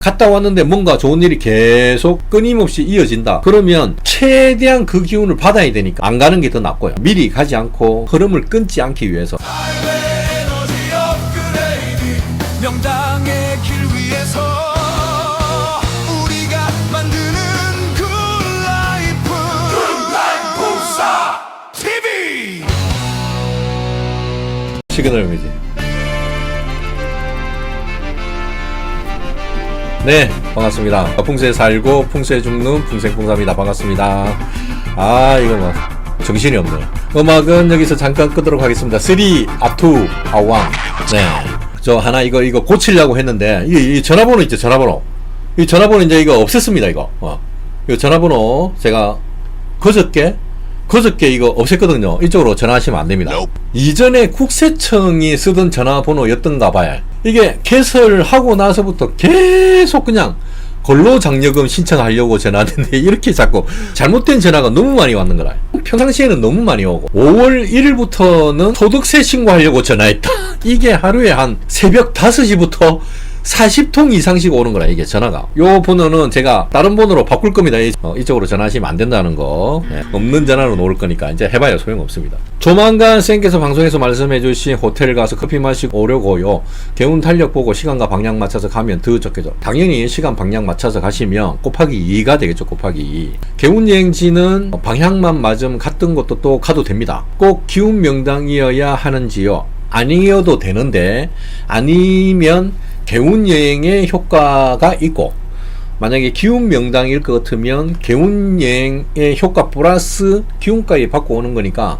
갔다 왔는데 뭔가 좋은 일이 계속 끊임없이 이어진다. 그러면 최대한 그 기운을 받아야 되니까 안 가는 게 더 낫고요. 미리 가지 않고 흐름을 끊지 않기 위해서. 명당의 길 위에서 우리가 만드는 굿라이프 TV 시그널이지. 네, 반갑습니다. 풍수에 살고 풍수에 죽는 풍생풍사입니다. 반갑습니다. 이거 뭐 정신이 없네요. 음악은 여기서 잠깐 끄도록 하겠습니다. 3, 2, 1. 네, 저 하나 이거 고치려고 했는데 이 전화번호 있죠, 전화번호. 이 전화번호 이제 이거 없앴습니다. 이거 전화번호 제가 그저께 이거 없앴거든요. 이쪽으로 전화하시면 안 됩니다. 이전에 국세청이 쓰던 전화번호였던가 봐요. 이게 개설하고 나서부터 계속 그냥 근로장려금 신청하려고 전화하는데 이렇게 자꾸 잘못된 전화가 너무 많이 왔는 거라. 평상시에는 너무 많이 오고 5월 1일부터는 소득세 신고하려고 전화했다. 이게 하루에 한 새벽 5시부터 40통 이상씩 오는 거라. 이게 전화가. 요 번호는 제가 다른 번호로 바꿀 겁니다. 이쪽으로 전화하시면 안 된다는 거. 없는 전화로 놓을 거니까 이제 해봐야 소용없습니다. 조만간 쌤께서 방송에서 말씀해 주신 호텔 가서 커피 마시고 오려고요. 개운 탄력 보고 시간과 방향 맞춰서 가면 더 좋겠죠. 당연히 시간 방향 맞춰서 가시면 곱하기 2가 되겠죠. 곱하기 2. 개운 여행지는 방향만 맞으면 갔던 것도 또 가도 됩니다. 꼭 기운 명당이어야 하는지요? 아니어도 되는데 아니면 개운 여행의 효과가 있고, 만약에 기운 명당일 것 같으면 개운 여행의 효과 플러스 기운까지 받고 오는 거니까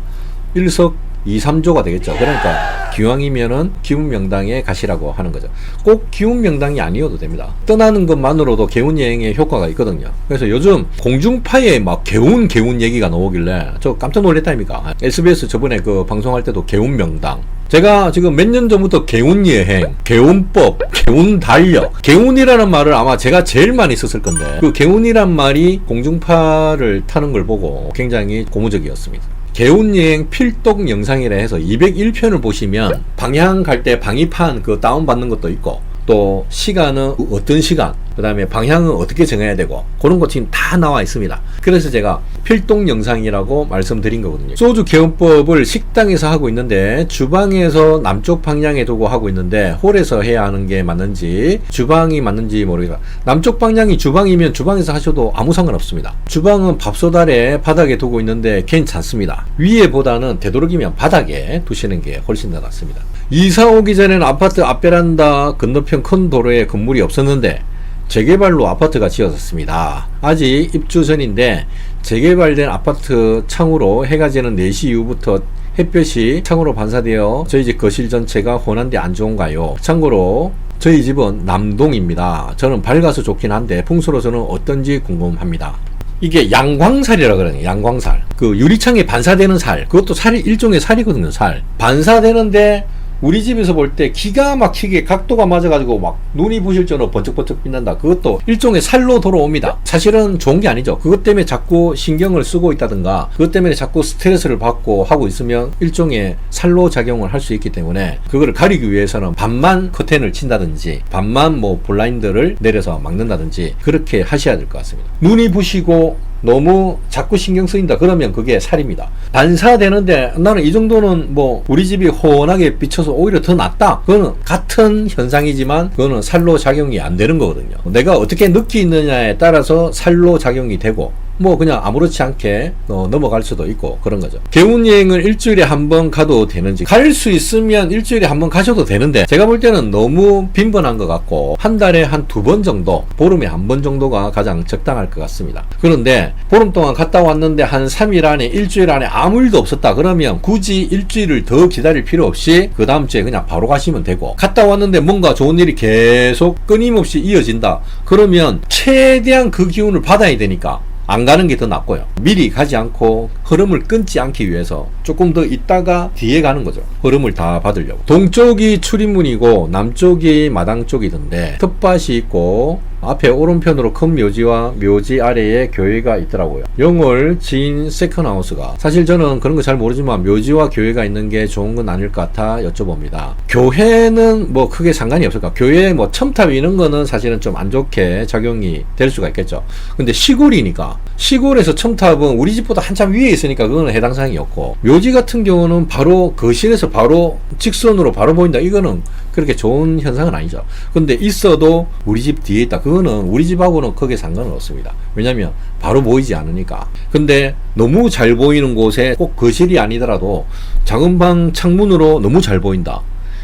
일석이삼조가 되겠죠. 그러니까 기왕이면은 기운 명당에 가시라고 하는 거죠. 꼭 기운 명당이 아니어도 됩니다. 떠나는 것만으로도 개운 여행의 효과가 있거든요. 그래서 요즘 공중파에 막 개운 얘기가 나오길래 저 깜짝 놀랐다니까. SBS 저번에 그 방송할 때도 개운 명당, 제가 지금 몇 년 전부터 개운 여행, 개운법, 개운 달력, 개운이라는 말을 아마 제가 제일 많이 썼을 건데 그 개운이란 말이 공중파를 타는 걸 보고 굉장히 고무적이었습니다. 개운 여행 필독 영상이라 해서 201편을 보시면 방향 갈 때 방위판 그 다운 받는 것도 있고, 또 시간은 어떤 시간, 그 다음에 방향은 어떻게 정해야 되고, 그런 것 지금 다 나와 있습니다. 그래서 제가 필독 영상이라고 말씀드린 거거든요. 소주 개운법을 식당에서 하고 있는데 주방에서 남쪽 방향에 두고 하고 있는데 홀에서 해야 하는 게 맞는지 주방이 맞는지 모르겠어요. 남쪽 방향이 주방이면 주방에서 하셔도 아무 상관없습니다. 주방은 밥솥 아래 바닥에 두고 있는데 괜찮습니다. 위에보다는 되도록이면 바닥에 두시는 게 훨씬 더 낫습니다. 이사 오기 전에는 아파트 앞베란다 건너편 큰 도로에 건물이 없었는데 재개발로 아파트가 지어졌습니다. 아직 입주 전인데 재개발된 아파트 창으로 해가 지는 4시 이후부터 햇볕이 창으로 반사되어 저희 집 거실 전체가 혼한데 안 좋은가요? 참고로 저희 집은 남동입니다. 저는 밝아서 좋긴 한데 풍수로서는 어떤지 궁금합니다. 이게 양광살이라 그러네요. 양광살. 그 유리창에 반사되는 살. 그것도 살이 일종의 살이거든요. 살. 반사되는데 우리 집에서 볼 때 기가 막히게 각도가 맞아가지고 막 눈이 부실 정도로 번쩍번쩍 빛난다. 그것도 일종의 살로 돌아옵니다. 사실은 좋은 게 아니죠. 그것 때문에 자꾸 신경을 쓰고 있다든가 그것 때문에 자꾸 스트레스를 받고 하고 있으면 일종의 살로 작용을 할 수 있기 때문에 그거를 가리기 위해서는 반만 커튼을 친다든지 반만 뭐 블라인드를 내려서 막는다든지 그렇게 하셔야 될 것 같습니다. 눈이 부시고 너무 자꾸 신경 쓰인다 그러면 그게 살입니다. 반사되는데 나는 이 정도는 뭐 우리 집이 훤하게 비쳐서 오히려 더 낫다, 그거는 같은 현상이지만 그거는 살로 작용이 안 되는 거거든요. 내가 어떻게 느끼느냐에 따라서 살로 작용이 되고 뭐 그냥 아무렇지 않게 넘어갈 수도 있고 그런 거죠. 개운 여행을 일주일에 한 번 가도 되는지, 갈 수 있으면 일주일에 한 번 가셔도 되는데 제가 볼 때는 너무 빈번한 것 같고 한 달에 한 2번 정도, 보름에 한 번 정도가 가장 적당할 것 같습니다. 그런데 보름 동안 갔다 왔는데 한 3일 안에 일주일 안에 아무 일도 없었다 그러면 굳이 일주일을 더 기다릴 필요 없이 그 다음 주에 그냥 바로 가시면 되고, 갔다 왔는데 뭔가 좋은 일이 계속 끊임없이 이어진다 그러면 최대한 그 기운을 받아야 되니까 안 가는 게 더 낫고요. 미리 가지 않고 흐름을 끊지 않기 위해서 조금 더 있다가 뒤에 가는 거죠. 흐름을 다 받으려고. 동쪽이 출입문이고 남쪽이 마당 쪽이던데 텃밭이 있고 앞에 오른편으로 큰 묘지와 묘지 아래에 교회가 있더라고요. 영월 지인 세컨하우스가, 사실 저는 그런 거 잘 모르지만 묘지와 교회가 있는 게 좋은 건 아닐 것 같아 여쭤봅니다. 교회는 뭐 크게 상관이 없을까? 교회 뭐 첨탑 이런 거는 사실은 좀 안 좋게 작용이 될 수가 있겠죠. 근데 시골이니까, 시골에서 첨탑은 우리 집보다 한참 위에 있으니까 그거는 해당 사항이 없고, 묘지 같은 경우는 바로 거실에서 바로 직선으로 바로 보인다, 이거는 그렇게 좋은 현상은 아니죠. 근데 있어도 우리 집 뒤에 있다, 그거는 우리 집하고는 크게 상관은 없습니다. 왜냐면 바로 보이지 않으니까. 근데 너무 잘 보이는 곳에 꼭 거실이 아니더라도 작은 방 창문으로 너무 잘 보인다,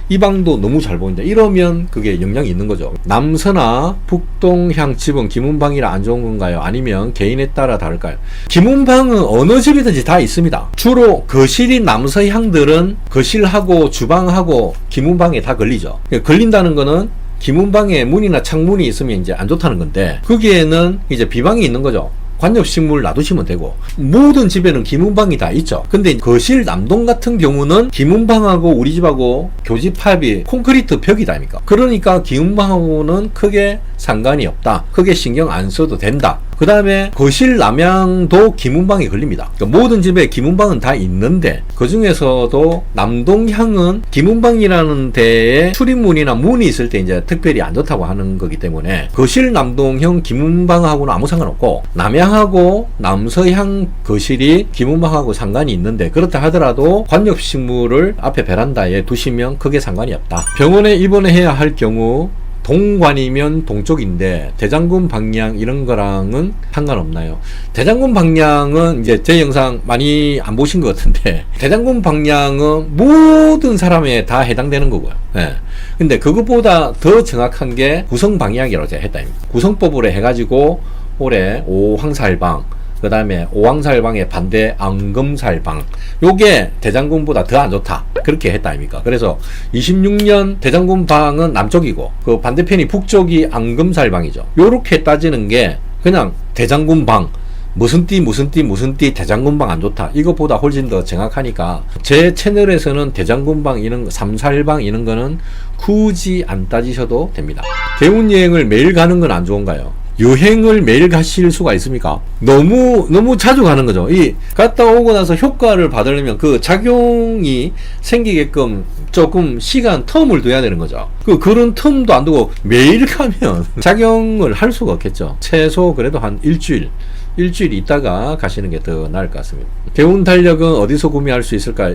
이 방도 너무 잘 보인다, 이러면 그게 영향이 있는 거죠. 남서나 북동향 집은 기문방이라 안 좋은 건가요? 아니면 개인에 따라 다를까요? 기문방은 어느 집이든지 다 있습니다. 주로 거실인 남서향들은 거실하고 주방하고 기문방에 다 걸리죠. 걸린다는 거는 기문방에 문이나 창문이 있으면 이제 안 좋다는 건데, 거기에는 이제 비방이 있는 거죠. 관엽식물 놔두시면 되고, 모든 집에는 기문방이 다 있죠. 근데 거실 남동 같은 경우는 기문방하고 우리 집하고 교집합이 콘크리트 벽이다 아닙니까? 그러니까 기문방하고는 크게 상관이 없다, 크게 신경 안 써도 된다. 그 다음에 거실 남향도 기문방에 걸립니다. 그러니까 모든 집에 기문방은 다 있는데 그 중에서도 남동향은 기문방이라는 데에 출입문이나 문이 있을 때 이제 특별히 안 좋다고 하는 거기 때문에, 거실 남동형 기문방하고는 아무 상관없고, 남향하고 남서향 거실이 기문방하고 상관이 있는데, 그렇다 하더라도 관엽식물을 앞에 베란다에 두시면 크게 상관이 없다. 병원에 입원해야 할 경우 동관이면 동쪽인데 대장군 방향 이런 거랑은 상관없나요? 대장군 방향은 이제 제 영상 많이 안 보신 것 같은데, 대장군 방향은 모든 사람에 다 해당되는 거고요. 예. 근데 그것보다 더 정확한 게 구성 방향이라고 제가 했다. 구성법으로 해가지고 올해 오황살방, 그 다음에 오황살방의 반대 앙금살방, 요게 대장군보다 더 안 좋다, 그렇게 했다 아닙니까? 그래서 26년 대장군방은 남쪽이고 그 반대편이 북쪽이 앙금살방이죠. 요렇게 따지는 게 그냥 대장군방 무슨 띠 대장군방 안 좋다, 이것보다 훨씬 더 정확하니까 제 채널에서는 대장군방 이런 거, 삼살방 이런 거는 굳이 안 따지셔도 됩니다. 개운여행을 매일 가는 건 안 좋은가요? 여행을 매일 가실 수가 있습니까? 너무 자주 가는 거죠. 이 갔다 오고 나서 효과를 받으려면 그 작용이 생기게끔 조금 시간 텀을 둬야 되는 거죠. 그런 텀도 안 두고 매일 가면 작용을 할 수가 없겠죠. 최소 그래도 한 일주일 있다가 가시는 게 더 나을 것 같습니다. 개운 달력은 어디서 구매할 수 있을까요?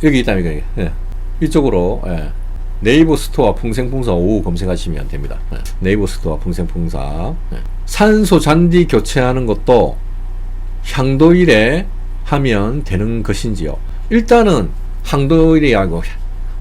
여기 있답니다. 예. 이쪽으로, 예. 네이버 스토어 풍생풍사 5 검색하시면 됩니다. 네. 네이버 스토어 풍생풍사. 네. 산소 잔디 교체하는 것도 향도일에 하면 되는 것인지요? 일단은 항도일이 아니고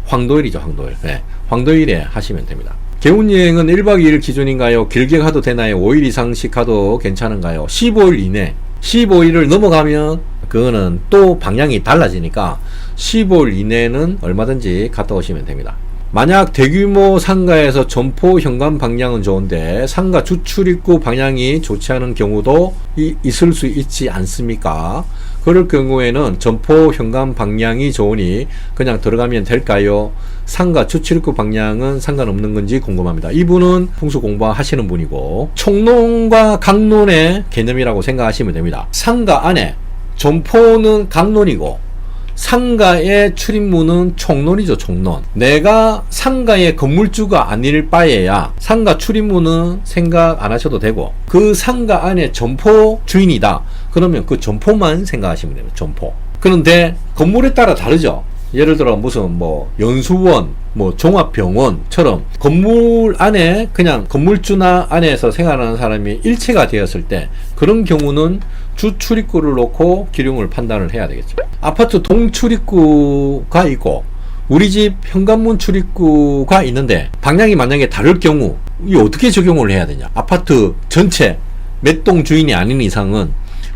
황도일이죠. 황도일. 네. 황도일에 하시면 됩니다. 개운여행은 1박 2일 기준인가요? 길게 가도 되나요? 5일 이상씩 가도 괜찮은가요? 15일 이내. 15일을 넘어가면 그거는 또 방향이 달라지니까 15일 이내는 얼마든지 갔다 오시면 됩니다. 만약 대규모 상가에서 점포 현관 방향은 좋은데 상가 주출입구 방향이 좋지 않은 경우도 있을 수 있지 않습니까? 그럴 경우에는 점포 현관 방향이 좋으니 그냥 들어가면 될까요? 상가 주출입구 방향은 상관없는 건지 궁금합니다. 이분은 풍수 공부하시는 분이고, 총론과 강론의 개념이라고 생각하시면 됩니다. 상가 안에 점포는 강론이고 상가의 출입문은 총론이죠. 총론. 내가 상가의 건물주가 아닐 바에야 상가 출입문은 생각 안 하셔도 되고, 그 상가 안에 점포 주인이다 그러면 그 점포만 생각하시면 됩니다. 점포. 그런데 건물에 따라 다르죠. 예를 들어 무슨 뭐 연수원, 뭐 종합병원처럼 건물 안에 그냥 건물주나 안에서 생활하는 사람이 일체가 되었을 때, 그런 경우는 주 출입구를 놓고 기룡을 판단을 해야 되겠죠. 아파트 동 출입구가 있고 우리 집 현관문 출입구가 있는데 방향이 만약에 다를 경우 이 어떻게 적용을 해야 되냐? 아파트 전체 몇 동 주인이 아닌 이상은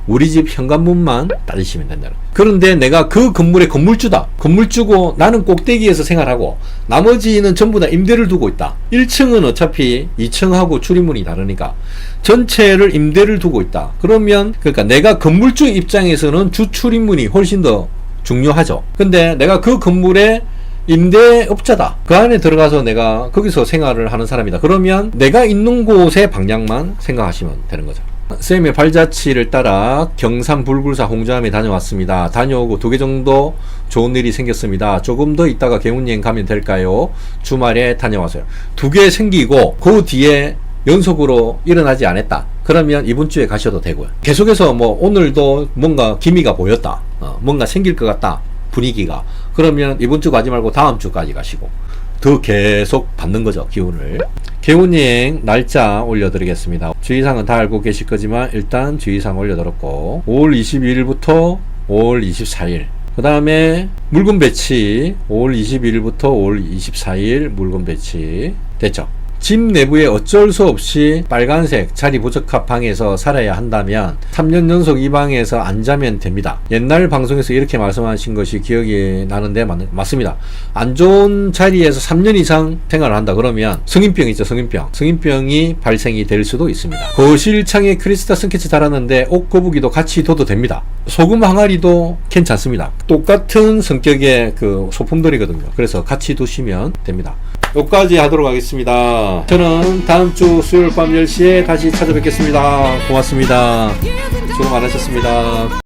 우리 집 현관문만 따지시면 된다. 그런데 내가 그 건물의 건물주다. 건물주고 나는 꼭대기에서 생활하고 나머지는 전부 다 임대를 두고 있다. 1층은 어차피 2층하고 출입문이 다르니까 전체를 임대를 두고 있다. 그러면 그러니까 내가 건물주 입장에서는 주 출입문이 훨씬 더 중요하죠. 근데 내가 그 건물에 임대업자다. 그 안에 들어가서 내가 거기서 생활을 하는 사람이다. 그러면 내가 있는 곳의 방향만 생각하시면 되는 거죠. 쌤의 발자취를 따라 경산 불굴사 홍자암에 다녀왔습니다. 다녀오고 2개 정도 좋은 일이 생겼습니다. 조금 더 있다가 개운여행 가면 될까요? 주말에 다녀와서요. 2개 생기고 그 뒤에 연속으로 일어나지 않았다. 그러면 이번 주에 가셔도 되고요. 계속해서 뭐 오늘도 뭔가 기미가 보였다. 뭔가 생길 것 같다. 분위기가. 그러면 이번 주 가지 말고 다음 주까지 가시고 더 계속 받는 거죠. 기운을. 개운여행 날짜 올려드리겠습니다. 주의사항은 다 알고 계실 거지만 일단 주의사항 올려드렸고 5월 22일부터 5월 24일 그 다음에 물건 배치 5월 22일부터 5월 24일 물건 배치 됐죠. 집 내부에 어쩔 수 없이 빨간색 자리 부적합 방에서 살아야 한다면 3년 연속 이 방에서 안 자면 됩니다. 옛날 방송에서 이렇게 말씀하신 것이 기억이 나는데 맞습니다. 안 좋은 자리에서 3년 이상 생활을 한다 그러면 성인병 있죠. 성인병이 발생이 될 수도 있습니다. 거실창에 크리스탈 스케치 달았는데 옷 거북이도 같이 둬도 됩니다. 소금 항아리도 괜찮습니다. 똑같은 성격의 그 소품들이거든요. 그래서 같이 두시면 됩니다. 여기까지 하도록 하겠습니다. 저는 다음 주 수요일 밤 10시에 다시 찾아뵙겠습니다. 고맙습니다. 수고 많으셨습니다.